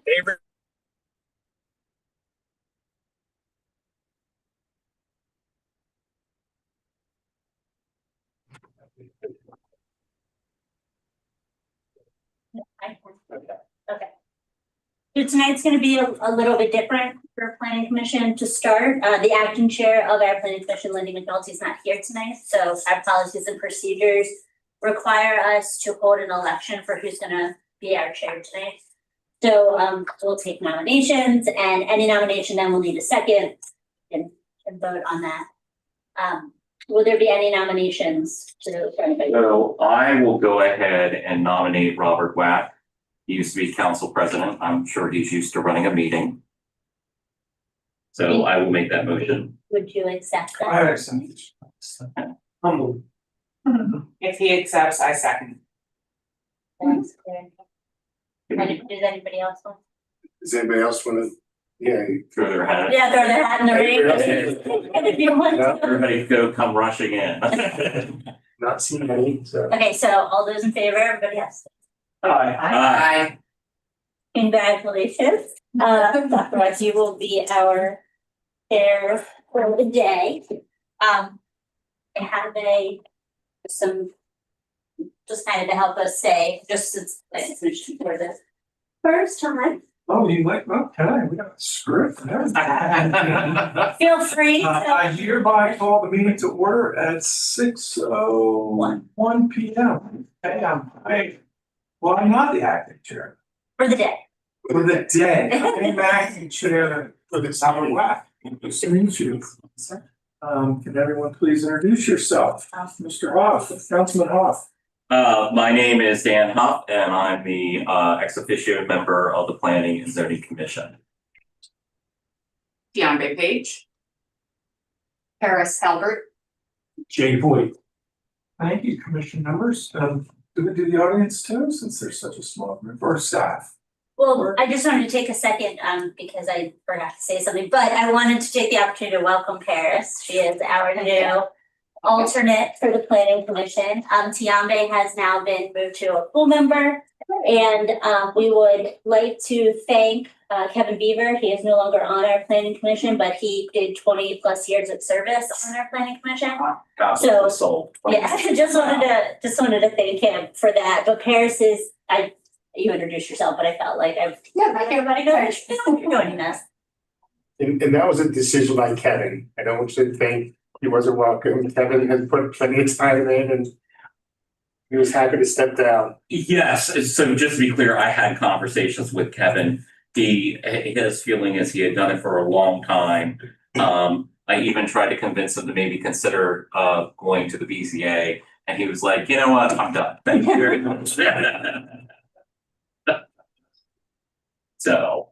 Favorite. Okay. So tonight's going to be a little bit different for Planning Commission to start. The acting chair of our Planning Commission, Lindy McNulty, is not here tonight. So our policies and procedures require us to hold an election for who's going to be our chair tonight. So we'll take nominations, and any nomination then we'll need a second and vote on that. Will there be any nominations for anybody? So I will go ahead and nominate Robert Wack. He used to be council president. I'm sure he's used to running a meeting. So I will make that motion. Would you accept that? I accept. Humble. If he accepts, I second. Thanks, Claire. Does anybody else want? Does anybody else want to? Yeah. Throw their hat. Yeah, throw their hat in the ring. Everybody If you want to. Everybody go come rushing in. Not seen any, so. Okay, so all those in favor, everybody has. Aye. Congratulations. Dr. West, you will be our chair for the day. I have some just kind of to help us stay, just since for the first time. Oh, you like, okay, we got a script and everything. Feel free to. I hereby call the meeting to order at 6:01 p.m. Well, I'm not the acting chair. For the day. For the day, I'm acting chair for the summer whack. Nice to meet you. Can everyone please introduce yourself? Mr. Hoff, Councilman Hoff. My name is Dan Huff, and I'm the ex officio member of the Planning and Zoning Commission. Deonbe Page. Paris Halbert. Jay Boyd. Thank you, commission members. Do we do the audience too, since there's such a small group, or staff? Well, I just wanted to take a second, because I forgot to say something, but I wanted to take the opportunity to welcome Paris. She is our new alternate for the Planning Commission. Tiambe has now been moved to a full member, and we would like to thank Kevin Beaver. He is no longer on our Planning Commission, but he did 20 plus years of service on our Planning Commission. God So, bless his soul. Yeah, just wanted to thank him for that. But Paris is, you introduced yourself, but I felt like everybody knows you're joining us. And that was a decision by Kevin. I don't want you to think he wasn't welcome. Kevin has put plenty of time in and he was happy to step down. Yes, so just to be clear, I had conversations with Kevin. His feeling is he had done it for a long time. I even tried to convince him to maybe consider going to the BZA, and he was like, you know what, I'm done. Thank you very much. So,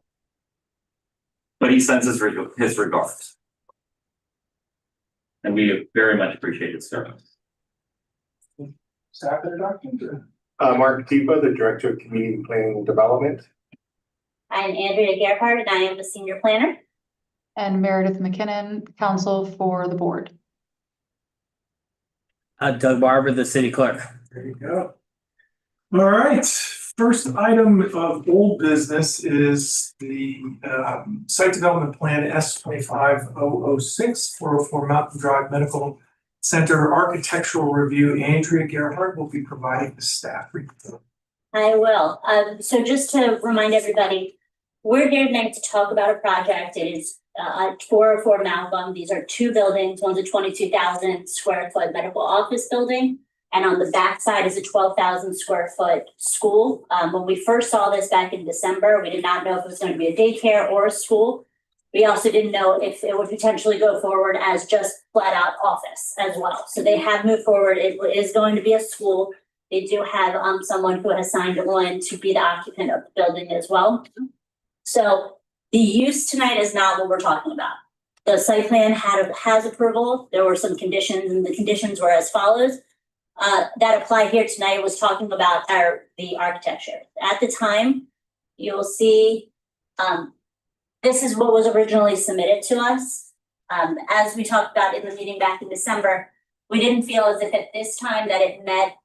but he sends his regards. And we very much appreciate his service. Staff introductions? Mark Tipa, the Director of Community Planning and Development. I'm Andrea Gerhardt, and I am the Senior Planner. And Meredith McKinnon, counsel for the board. Doug Barber, the city clerk. There you go. All right, first item of old business is the site development plan S25006 404 Mountain Drive Medical Center architectural review. Andrea Gerhardt will be providing the staff report. I will. So just to remind everybody, we're here tonight to talk about a project. It is 404 Malcolm. These are two buildings. One's a 22,000 square foot medical office building. And on the back side is a 12,000 square foot school. When we first saw this back in December, we did not know if it was going to be a daycare or a school. We also didn't know if it would potentially go forward as just flat out office as well. So they have moved forward. It is going to be a school. They do have someone who has signed on to be the occupant of the building as well. So the use tonight is not what we're talking about. The site plan has approval. There were some conditions, and the conditions were as follows. That apply here tonight was talking about the architecture. At the time, you'll see this is what was originally submitted to us. As we talked about in the meeting back in December, We didn't feel as if at this time that it met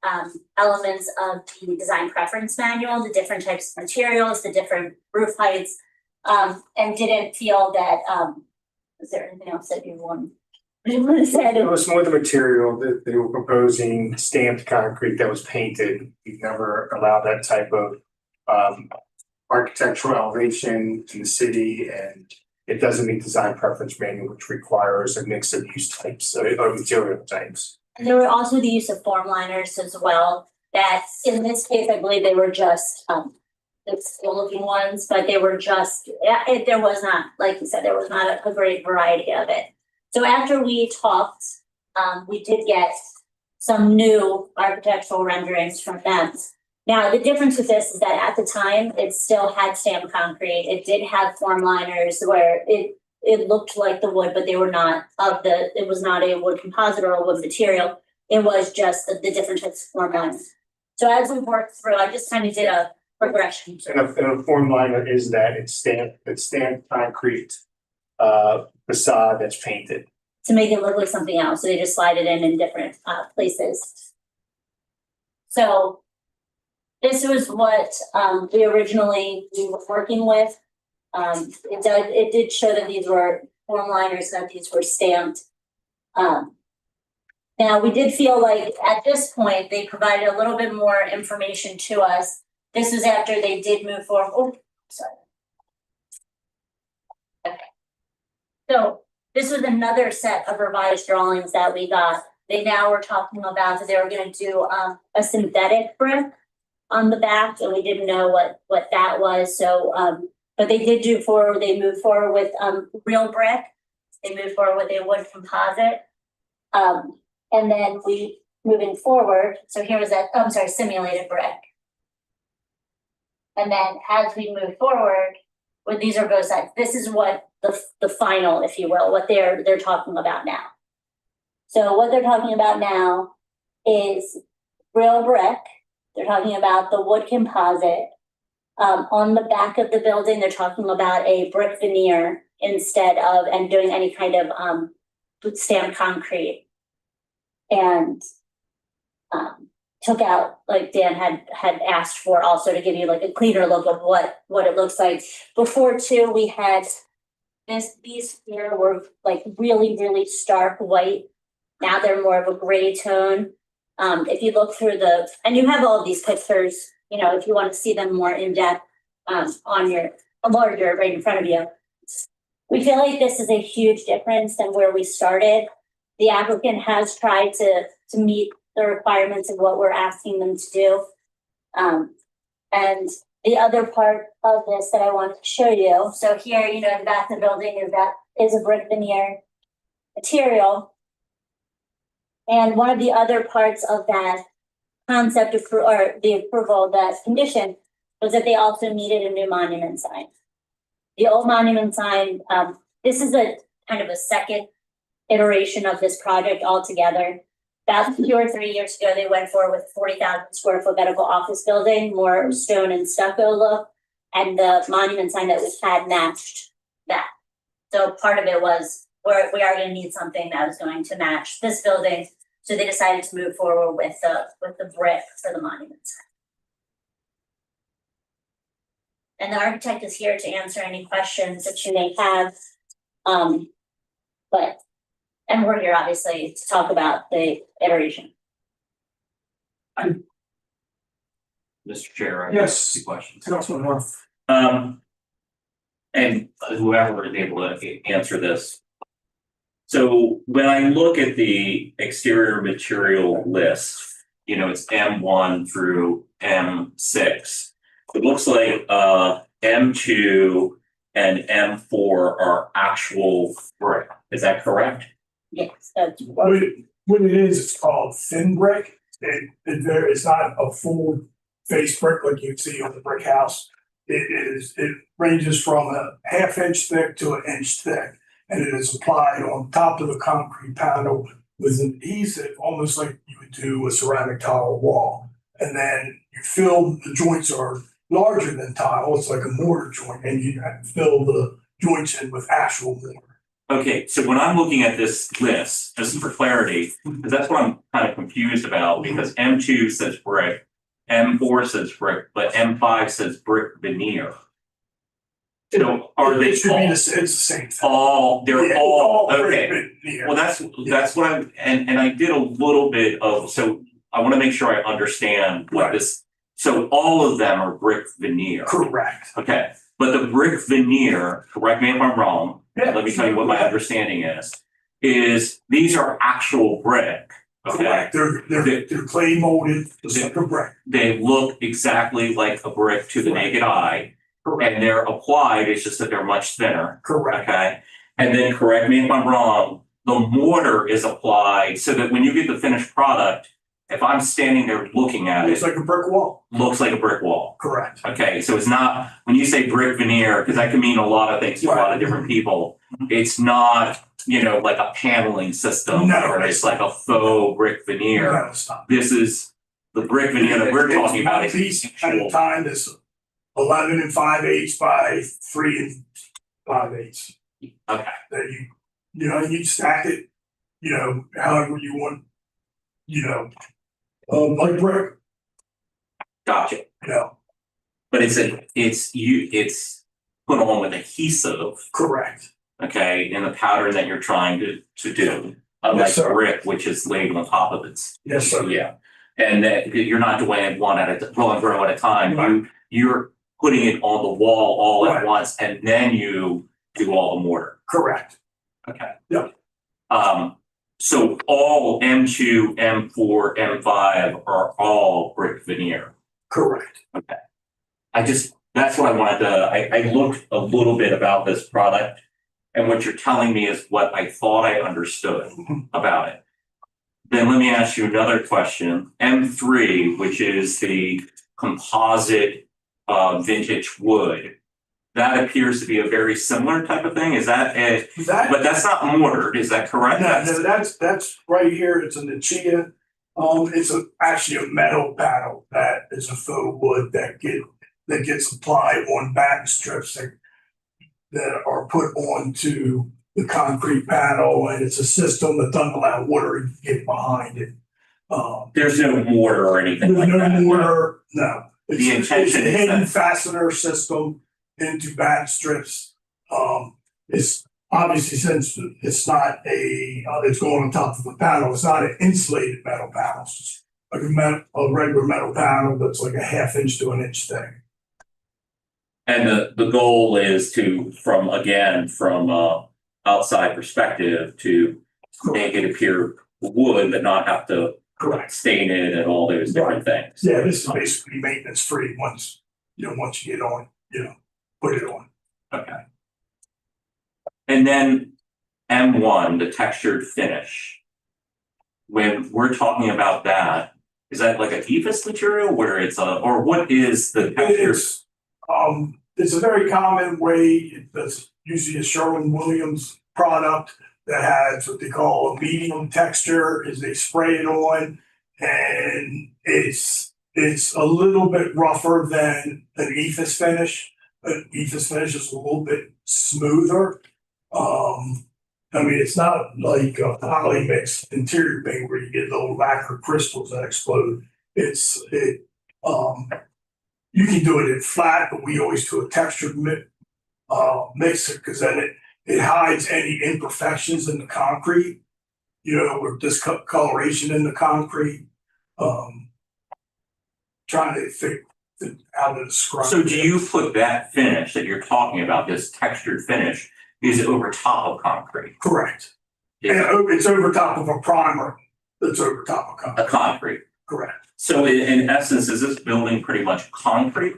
elements of the design preference manual, the different types of materials, the different roof heights. And didn't feel that, was there anything else that you want to say? It was more the material that they were proposing, stamped concrete that was painted. We've never allowed that type of architectural elevation in the city, and it doesn't meet design preference manual, which requires a mix of use types or material types. And there were also the use of form liners as well, that in this case, I believe they were just the still looking ones, but they were just, there was not, like you said, there was not a great variety of it. So after we talked, we did get some new architectural renderings from them. Now, the difference with this is that at the time, it still had stamped concrete. It did have form liners where it looked like the wood, but they were not it was not a wood composite or a wood material. It was just the different types of form liners. So as we worked through, I just kind of did a progression. And a form liner is that it's stamped concrete facade that's painted. To make it look like something else. So they just slide it in different places. So this was what we originally were working with. It did show that these were form liners, that these were stamped. Now we did feel like at this point they provided a little bit more information to us. This was after they did move forward. Oh, sorry. Okay. So this was another set of revised drawings that we got. They now were talking about that they were going to do a synthetic brick on the back, and we didn't know what that was. So, but they did they moved forward with real brick. They moved forward with a wood composite. And then moving forward, so here was that, simulated brick. And then as we move forward, these are both sides, this is what the final, if you will, what they're talking about now. So what they're talking about now is real brick. They're talking about the wood composite. On the back of the building, they're talking about a brick veneer instead of, and doing any kind of stamped concrete. And took out, like Dan had asked for, also to give you like a cleaner look of what it looks like. Before too, we had these here were like really, really stark white. Now they're more of a gray tone. If you look through and you have all of these pictures, you know, if you want to see them more in depth on your larger right in front of you. We feel like this is a huge difference than where we started. The applicant has tried to meet the requirements of what we're asking them to do. And the other part of this that I want to show you, so here, you know, the back of the building is a brick veneer material. And one of the other parts of that concept or the approval, that condition, was that they also needed a new monument sign. The old monument sign, this is a kind of a second iteration of this project altogether. About 2 or 3 years ago, they went forward with 40,000 square foot medical office building, more stone and stucco look, and the monument sign that we had matched that. So part of it was we are going to need something that was going to match this building. So they decided to move forward with the brick for the monument sign. And the architect is here to answer any questions that you may have. And we're here obviously to talk about the iteration. Mr. Chair, I have Yes. 2 questions. Councilman North. And whoever is able to answer this. So when I look at the exterior material list, you know, it's M1 through M6. It looks like M2 and M4 are actual brick. Is that correct? Yes, that's What it is, it's called thin brick. It's not a full face brick like you'd see on the brick house. It ranges from a ½ inch thick to an inch thick. And it is applied on top of the concrete panel with an adhesive, almost like you would do a ceramic tile wall. And then you fill, the joints are larger than tile, it's like a mortar joint, and you fill the joints in with actual mortar. Okay, so when I'm looking at this list, just for clarity, because that's what I'm kind of confused about, because M2 says brick, M4 says brick, but M5 says brick veneer. So are they It should be all, it's the same thing. they're Yeah, all, brick, okay. yeah. Well, that's what I'm, and I did a little bit of, so I want to make sure I understand what Right. this, so all of them are brick veneer. Correct. Okay, but the brick veneer, correct me if I'm wrong, Yeah. let me tell you what my understanding is these are actual brick. Okay, Correct. They're clay molded, just like a brick. they look exactly like a brick to the naked eye, Correct. and they're applied, it's just that they're much thinner. Correct. Okay, and then correct me if I'm wrong, the mortar is applied so that when you get the finished product, if I'm standing there looking at It's it, like a brick wall. looks like a brick wall. Correct. Okay, so it's not, when you say brick veneer, because that can mean a lot of things to a lot of different people. It's not, like a paneling system, No, or it's like a faux brick veneer. No, it's not. This is the brick veneer that we're talking about. It's is one piece at a actual- time, that's 11 5/8 by 3 5/8. Okay, That you stack it, however you want, like brick, gotcha. you But it's put on with adhesive, correct. okay, in the pattern that you're trying to do. Unlike sir. brick, which is laid on top of it. Yes, sir. Yeah, and that you're not doing it one at a row at a time. Right. You're putting it on the wall all at Right. once, and then you do all the mortar. Correct. Okay. Yep. So all M2, M4, M5 are all brick veneer. Correct. That's what I wanted to. I looked a little bit about this product, and what you're telling me is what I thought I understood about it. Then let me ask you another question. M3, which is the composite vintage wood, that appears to be a very similar type of thing. Is that it? But that's not mortared, is that correct? No, that's right here. It's a Nichia. It's actually a metal panel that is a faux wood that gets applied on batten strips that are put onto the concrete panel, and it's a system that doesn't allow water to get behind it. There's no mortar or anything There's like no that. mortar, no. The It's intention a is hidden that- fastener system into batten strips. It's obviously, since it's not it's going on top of a panel, it's not an insulated metal panel. It's just like a regular metal panel that's like a 1/2 inch to 1 inch thick. And the goal is from outside perspective, to make it appear wood, but not have to Correct. stain it and all those different things. Yeah, this is basically maintenance free once you get on, put it on. Okay. And then M1, the textured finish. When we're talking about that, is that like a EVIS material where or what is the texture? It's a very common way. That's usually a Sherwin-Williams product that has what they call a medium texture. Is they spray it on, and it's a little bit rougher than an EVIS finish. But EVIS finish is a little bit smoother. It's not like a poly mix interior paint where you get little lacquer crystals that explode. You can do it in flat, but we always do a textured mixer, because then it hides any imperfections in the concrete, or discoloration in the concrete. Trying to figure out how to describe. So do you put that finish that you're talking about, this textured finish, is it over top of concrete? Correct. And it's over top of a primer that's over top of concrete. A concrete. Correct. So in essence, is this building pretty much concrete?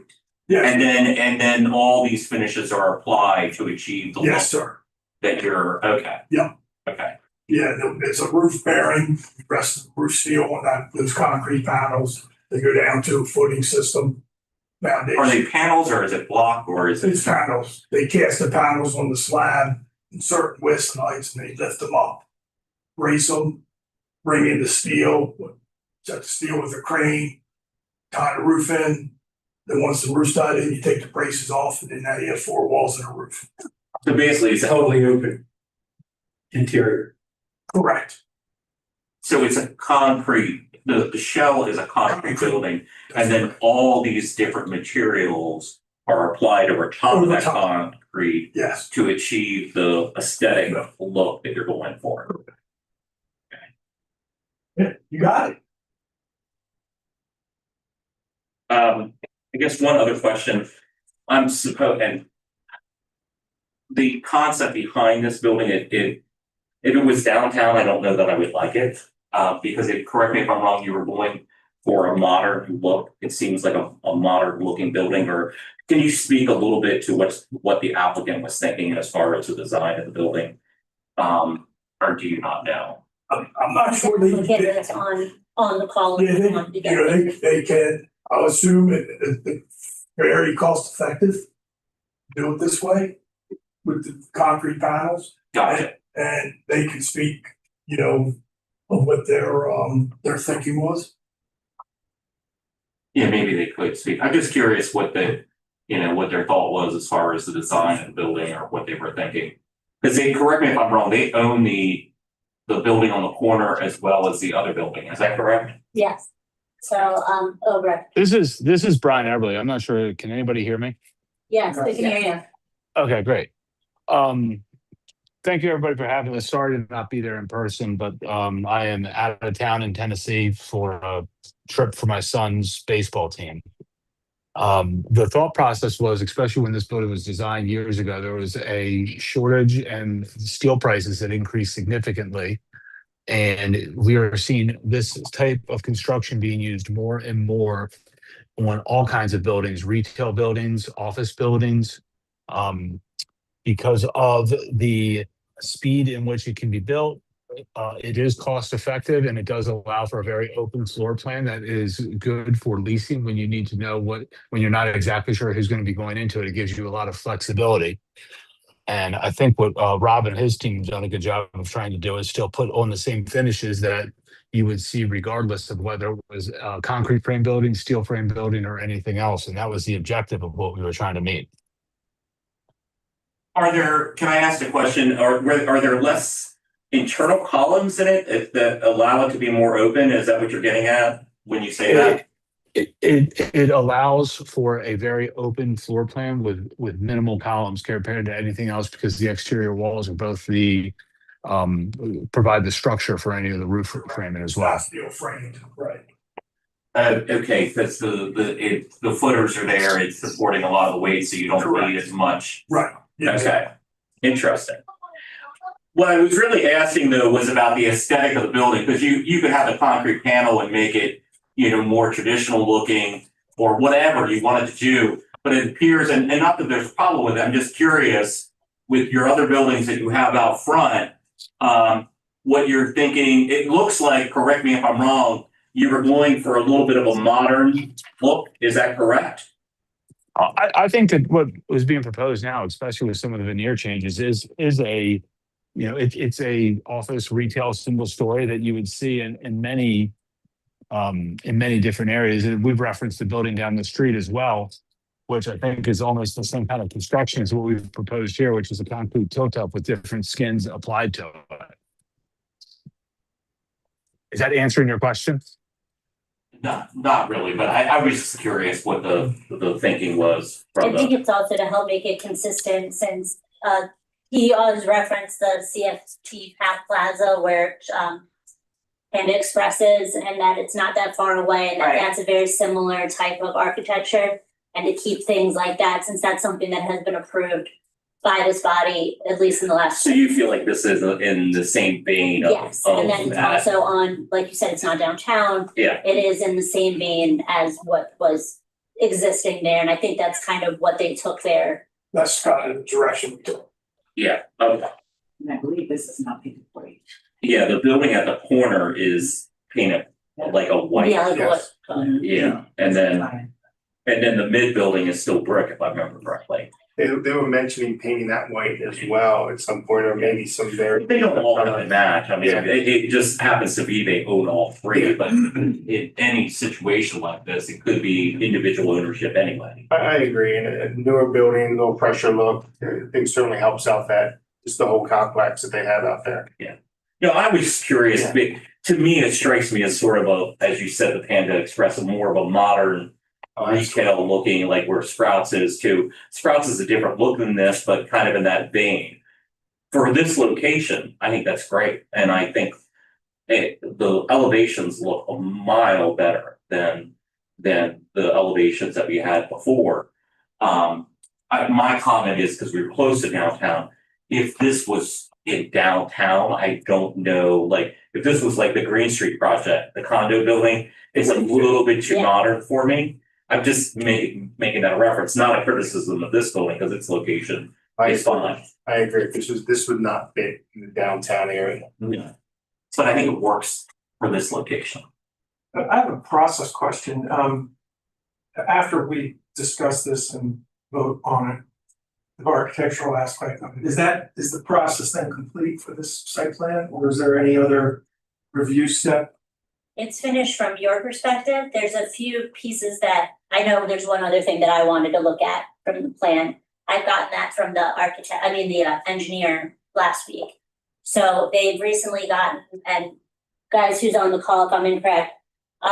Yes. And then all these finishes are applied to achieve the look Yes, sir. that you're, okay. Yeah. Okay, Yeah, it's a roof bearing, rest of the roof steel on those concrete panels. They go down to a footing system foundation. are they panels or is it block or is it? It's panels. They cast the panels on the slab in certain widths and heights, and they lift them up, brace them, bring in the steel, set the steel with a crane, tie the roof in. Then once the roof's tied in, you take the braces off, and then now you have 4 walls in a roof. So basically, it's Totally open. Interior. Correct. So it's a concrete, the shell is a concrete building, and then all these different materials are applied over top of Over that top. concrete Yes. to achieve the aesthetic look that you're going for. Yeah, you got it. I guess one other question, and the concept behind this building, if it was downtown, I don't know that I would like it. Because correct me if I'm wrong, you were going for a modern look. It seems like a modern looking building, or can you speak a little bit to what the applicant was thinking as far as the design of the building? Or do you not know? I'm not sure they. Look at it on the call. Yeah, they can, I'll assume it's very cost effective. Do it this way with the concrete panels, Gotcha. and they can speak, you know, of what their thinking was. Yeah, maybe they could speak. I'm just curious what their thought was as far as the design of the building or what they were thinking. Because correct me if I'm wrong, they own the building on the corner as well as the other building. Is that correct? Yes. So, over. This is Brian Everly. I'm not sure. Can anybody hear me? Yes, we can hear you. Okay, great. Thank you everybody for having us. Sorry to not be there in person, but I am out of town in Tennessee for a trip for my son's baseball team. The thought process was, especially when this building was designed years ago, there was a shortage and steel prices had increased significantly. And we are seeing this type of construction being used more and more on all kinds of buildings, retail buildings, office buildings, because of the speed in which it can be built. It is cost effective and it does allow for a very open floor plan that is good for leasing when you need to know when you're not exactly sure who's going to be going into it. It gives you a lot of flexibility. And I think what Rob and his team have done a good job of trying to do is still put on the same finishes that you would see regardless of whether it was a concrete frame building, steel frame building, or anything else. And that was the objective of what we were trying to meet. Can I ask a question? Are there less internal columns in it that allow it to be more open? Is that what you're getting at when you say that? It allows for a very open floor plan with minimal columns compared to anything else because the exterior walls are both provide the structure for any of the roof framing as well. Steel framed, right. Okay, because the footers are there, it's supporting a lot of the weight, so you don't need as much. Right. Yeah. Okay, interesting. What I was really asking though was about the aesthetic of the building, because you could have a concrete panel and make it, more traditional looking or whatever you wanted to do, but it appears, and not that there's a problem with it, I'm just curious with your other buildings that you have out front, what you're thinking. It looks like, correct me if I'm wrong, you were going for a little bit of a modern look, is that correct? I think that what was being proposed now, especially with some of the veneer changes, is a, it's a office retail single story that you would see in many different areas. And we've referenced the building down the street as well, which I think is almost the same kind of construction as what we've proposed here, which is a concrete tilt up with different skins applied to it. Is that answering your question? Not really, but I was just curious what the thinking was I from think the, it's also to help make it consistent since he always referenced the CFT Path Plaza where Panda Express is, and that it's not that far away, and Right. that's a very similar type of architecture. And to keep things like that, since that's something that has been approved by this body, at least in the last. so you feel like this is in the same vein of Yes, and then it's that? also on, like you said, it's not downtown. Yeah. It is in the same vein as what was existing there, and I think that's kind of what they took there. That's kind of the direction we took. Yeah, okay. And I believe this is not painted white. Yeah, the building at the corner is painted like a white. Yeah, like yes. what, Yeah, and then the mid building is still brick, if I remember correctly. They were mentioning painting that white as well at some point, or maybe some very. They don't all really match. I mean, Yeah. it just happens to be they own all three, but in any situation like this, it could be individual ownership anyway. I agree, and a newer building, low pressure look, I think certainly helps out that just the whole complex that they have out there. No, I was just curious, but to me, it strikes me as sort of a, as you said, the Panda Express, a more of a modern retail looking, like where Sprouts is too. Sprouts is a different look than this, but kind of in that vein. For this location, I think that's great, and I think the elevations look a mile better than the elevations that we had before. My comment is, because we were close to downtown, if this was in downtown, I don't know, like, if this was like the Green Street project, the condo building, it's a little bit too Yeah. modern for me. I'm just making that a reference, not a criticism of this building, because its location is fine. I agree. This would not fit in the downtown area. Yeah. But I think it works for this location. I have a process question. After we discuss this and vote on it, the architectural aspect of it, is the process then complete for this site plan, or is there any other review step? It's finished from your perspective. There's a few pieces that, I know there's one other thing that I wanted to look at from the plan. I've gotten that from the engineer last week. So they've recently gotten, and guys who's on the call, if I'm incorrect,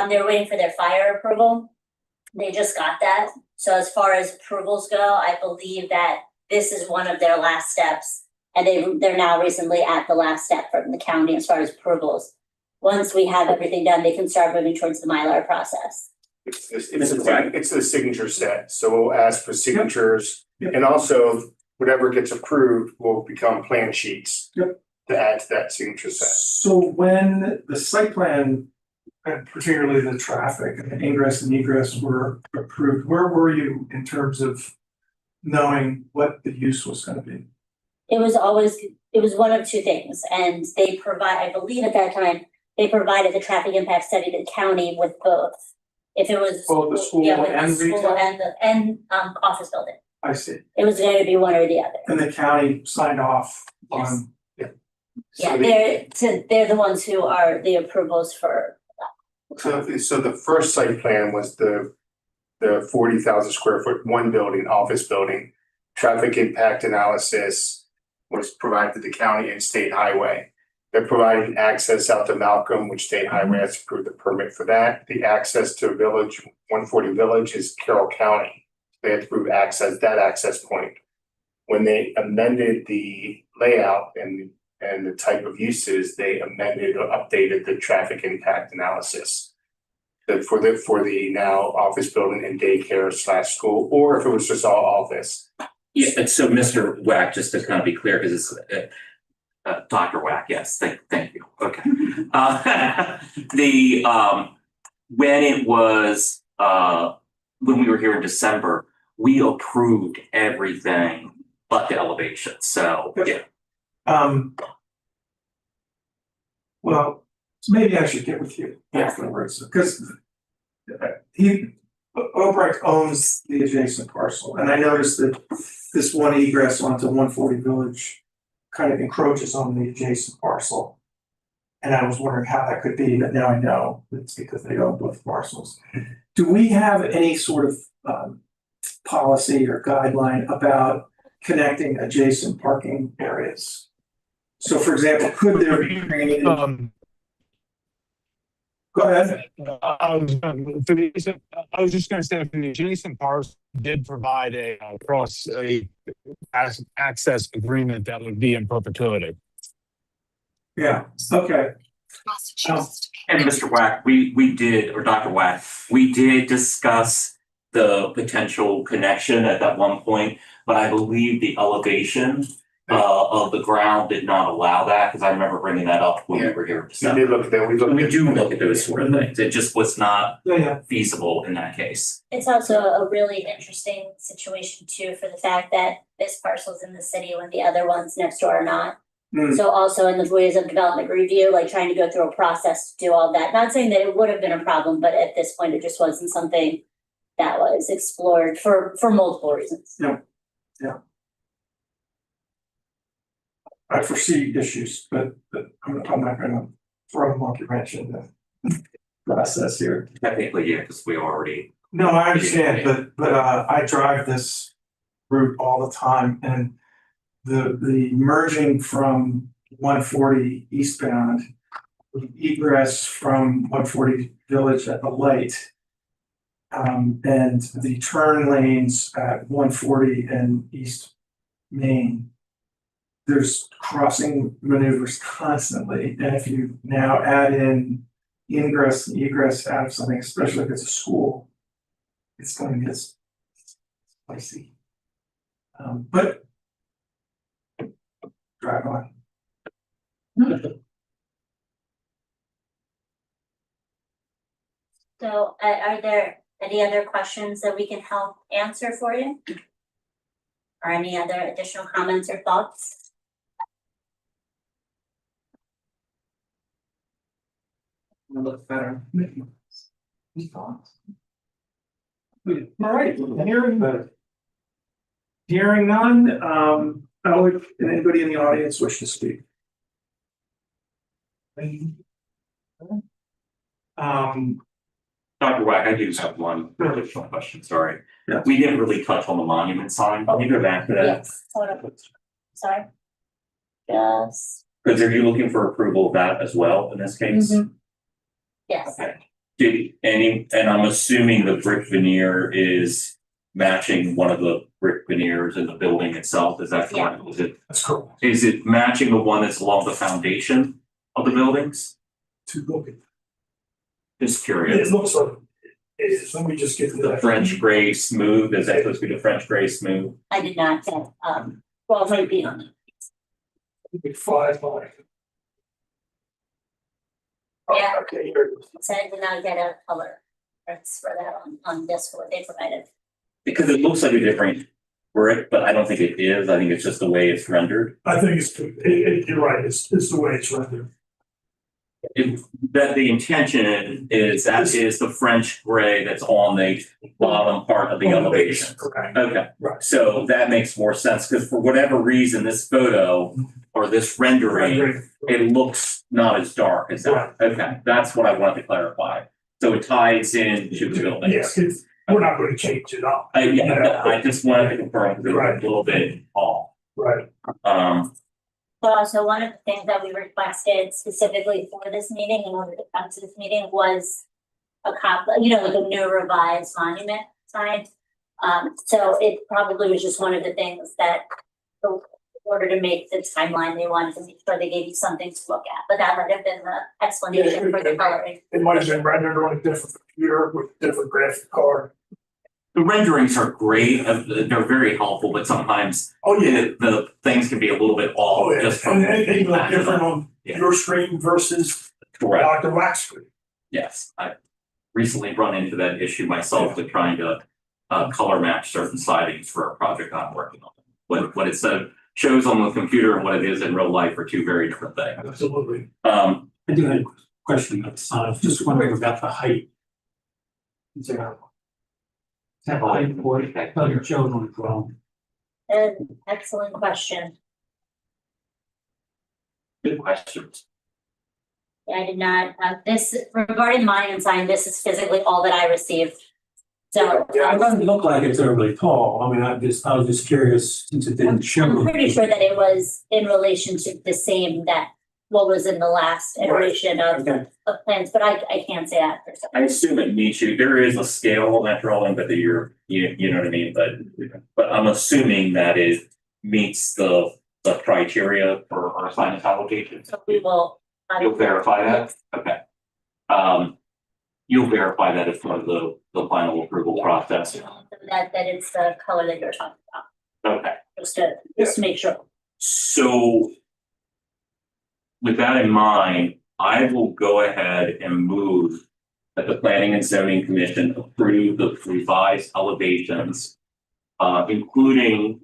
they're waiting for their fire approval. They just got that. So as far as approvals go, I believe that this is one of their last steps. And they're now recently at the last step from the county as far as approvals. Once we have everything done, they can start moving towards the Mylar process. It's the signature set, so we'll ask for signatures. Yep. And also, whatever gets approved will become plan sheets. Yep. To add to that signature set. So when the site plan, and particularly the traffic and the ingress and egress were approved, where were you in terms of knowing what the use was gonna be? It was one of two things, and I believe at that time, they provided the traffic impact study to the county with both. If it was. Both the school yeah, with and the school retail? and office building. I see. It was going to be one or the other. And the county signed off on, Yeah, they're the ones who are the approvals for. So the first site plan was the 40,000 square foot, one building, office building. Traffic impact analysis was provided to the county and state highway. They're providing access out to Malcolm, which state highway has approved the permit for that. The access to Village, 140 Village is Carroll County. They had to prove that access point. When they amended the layout and the type of uses, they amended or updated the traffic impact analysis. For the now office building and daycare / school, or if it was just all office. Yeah, and so Mr. Wack, just to kind of be clear, because it's Dr. Wack, yes, thank you, okay. When it was, when we were here in December, we approved everything but the elevation, so, yeah. well, maybe I should get with you afterwards, because Obrecht owns the adjacent parcel, and I noticed that this one egress onto 140 Village kind of encroaches on the adjacent parcel. And I was wondering how that could be, but now I know it's because they own both parcels. Do we have any sort of policy or guideline about connecting adjacent parking areas? So for example, could there be created? Go ahead. I was just gonna say, for the adjacent parcel did provide a access agreement that would be in perpetuity. Yeah, okay. And Mr. Wack, we did, or Dr. Wack, we did discuss the potential connection at that one point, but I believe the elevation of the ground did not allow that, because I remember bringing that up when we were here in We December. did look at that, We do look at those sort of things, it just was not Yeah. feasible in that case. It's also a really interesting situation too, for the fact that this parcel's in the city when the other ones next door are not. Hmm. So also in the ways of development review, like trying to go through a process to do all that, not saying that it would have been a problem, but at this point, it just wasn't something that was explored for multiple reasons. I foresee issues, but I'm not gonna throw a monkey wrench in the process here. Technically, yeah, because we already, No, I understand, but I drive this route all the time, and the merging from one forty eastbound, egress from one forty Village at the light. And the turn lanes at one forty and East Main. There's crossing maneuvers constantly, and if you now add in ingress and egress out of something, especially if it's a school, it's going to get spicy. But drive on. So are there any other questions that we can help answer for you? Or any other additional comments or thoughts? Look better. All right, hearing none, anybody in the audience wish to speak? Dr. Wack, I do have one additional question, sorry. Yes. We didn't really touch on the monument sign. Can you go back to that? Yes, hold on. Sorry. Just. Because are you looking for approval of that as well in this case? Mhm. Yes, Okay. And I'm assuming the brick veneer is matching one of the brick veneers in the building itself, is that correct? That's cool. Is it matching the one that's along the foundation of the buildings? To look at. Just It curious. looks like it is. Let me just get to The that. French gray smooth, is that supposed to be the French gray smooth? I did not get, well, might be on it. Big 5 by. Yeah. Okay, here it is. So I did not get a color. That's for that on this, what they provided. Because it looks like a different brick, but I don't think it is. I think it's just the way it's rendered. I think you're right, it's the way it's rendered. That the intention is that is the French gray that's on the bottom part of the On the base, elevation. correct. Okay, Right. so that makes more sense, because for whatever reason, this photo or this rendering, it looks not as dark as that. Okay, that's what I wanted to clarify. So it ties into the buildings. Yes, we're not going to change it up. Yeah, I just wanted to confirm, because Right. it's a little bit off. Right. So one of the things that we requested specifically for this meeting, in order to come to this meeting, was a like a new revised monument sign. So it probably was just one of the things that, in order to make the timeline, they wanted to make sure they gave you something to look at, but that might have been the explanation for the coloring. It might have been rendered on a different computer with a different graphic card. The renderings are great, they're very helpful, but sometimes Oh, yeah. the things can be a little bit Oh, off yeah. just from. And they look different on Yeah. your screen versus Correct, Dr. Wax screen. yes, I recently run into that issue myself with trying to color match certain sidings for a project I'm working on. What it shows on the computer and what it is in real life are two very different things. Absolutely. I do have a question about the sign. I was just wondering about the height. Is there? Is that height for it? That doesn't show on the drawing. An excellent question. Good questions. I did not, this regarding the monument sign, this is physically all that I received. So It doesn't look like it's overly tall. I mean, I was just curious since it didn't show. I'm pretty sure that it was in relation to the same that what was in the last iteration of Okay. plans, but I can't say that for certain. I assume it meets you, there is a scale on that drawing, but you know what I mean, but I'm assuming that it meets the criteria for our signage application. So we will. You'll verify that? Okay. You'll verify that as part of the final approval process. That it's the color that you're talking about, Okay, just to make sure. so with that in mind, I will go ahead and move that the Planning and Zoning Commission approve the revised elevations, including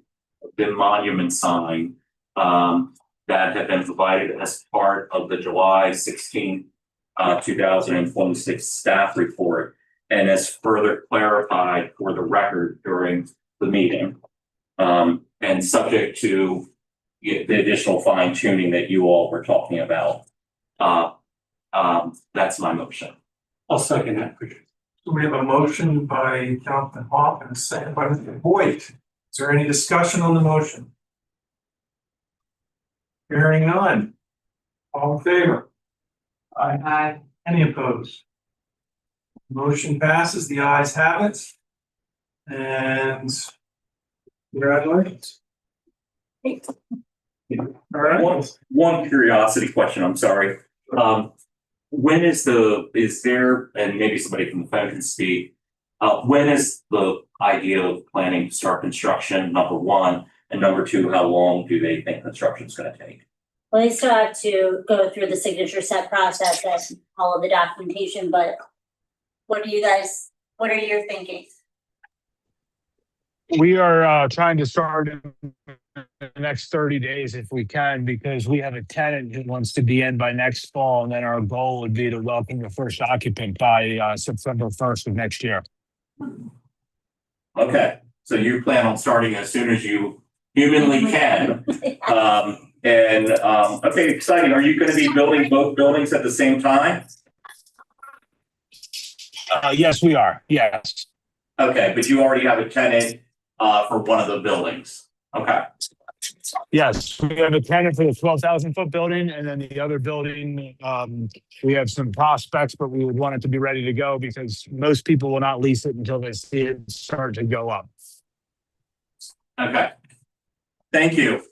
the monument sign, that have been provided as part of the July 16th, 2026 staff report, and as further clarified for the record during the meeting. And subject to the additional fine tuning that you all were talking about. That's my motion. I'll second that. So we have a motion by Jonathan Hoff and a second by Mr. Boyd. Is there any discussion on the motion? Hearing none. All in favor? Aye. Any opposed? Motion passes, the ayes have it. And congratulations. All right. One curiosity question, I'm sorry. When is there, and maybe somebody from the phone can speak, when is the idea of planning to start construction, number one? And number two, how long do they think construction's gonna take? Well, they still have to go through the signature set process and all of the documentation, but what are your thinking? We are trying to start in the next 30 days if we can, because we have a tenant who wants to be in by next fall, and then our goal would be to welcome the first occupant by September 1st of next year. Okay, so you plan on starting as soon as you humanly can. Okay, exciting. Are you gonna be building both buildings at the same time? Yes, we are. Yes. Okay, but you already have a tenant for one of the buildings. Okay, Yes, we have a tenant for the 12,000-foot building, and then the other building, we have some prospects, but we would want it to be ready to go because most people will not lease it until they see it start to go up. okay. Thank you.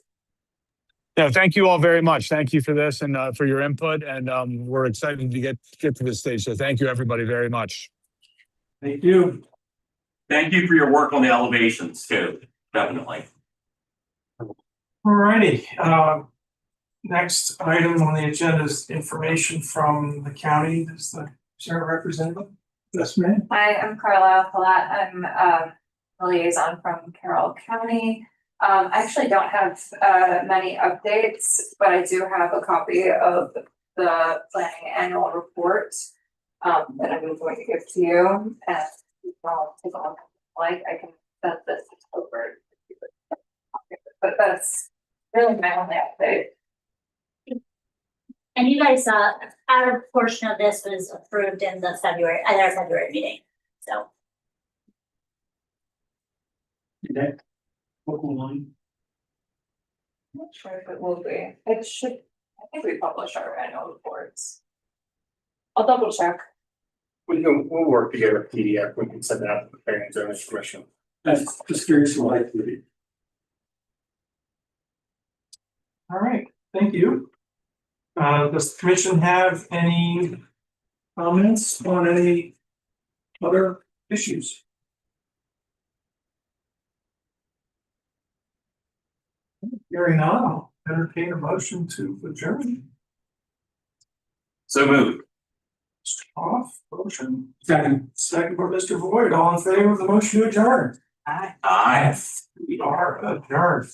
Yeah, thank you all very much. Thank you for this and for your input, and we're excited to get to this stage. So thank you, everybody, very much. Thank you. Thank you for your work on the elevations too, definitely. All righty, next item on the agenda is information from the county. Is the Sarah representative? Yes, ma'am. Hi, I'm Carlisle Palat. I'm a liaison from Carroll County. I actually don't have many updates, but I do have a copy of the planning annual report that I'm going to give to you. And I'll take a look. Like I can send this over. But that's really my only update. And you guys saw, our portion of this was approved in the February, at our February meeting, so. Local line. I'm not sure if it will be. It should, I think we publish our annual reports. I'll double check. We'll work together a PDF, we can send that out to the planning and zoning commission. Just curious why it would be. All right, thank you. Does the commission have any comments on any other issues? Hearing none, I'll entertain a motion to adjourn. So moved. Mr. Hoff, motion. Second. Second by Mr. Voigt, all in favor of the motion to adjourn? Aye. Aye. We are adjourned.